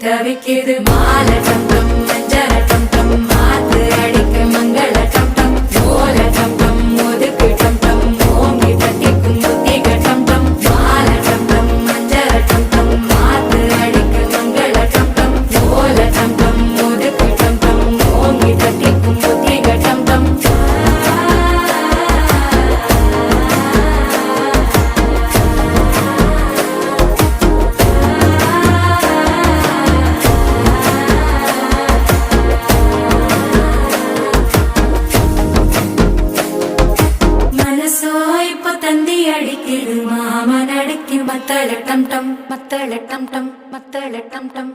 தவிக்குது மால டம் டம் மஞ்சள டம் டம் மாத்து அடிக்க மங்கள டம் டம் ஓல டம் டம் ஒதுக்கு டம் டம் ஓங்கி தட்டிக்கும் புத்திக டம் டம் மால டம் டம் மஞ்சள டம் டம் மாத்து அடிக்க மங்கள டம் டம் ஓல டம் டம் ஒதுக்கு டம் டம் ஓங்கி தட்டிக்கும் புத்திக டம் டம் தந்தி அடிக்குது மாமன் அடிக்கு மத்தள டம் டம் மத்தள டம் டம் மத்தள டம் டம்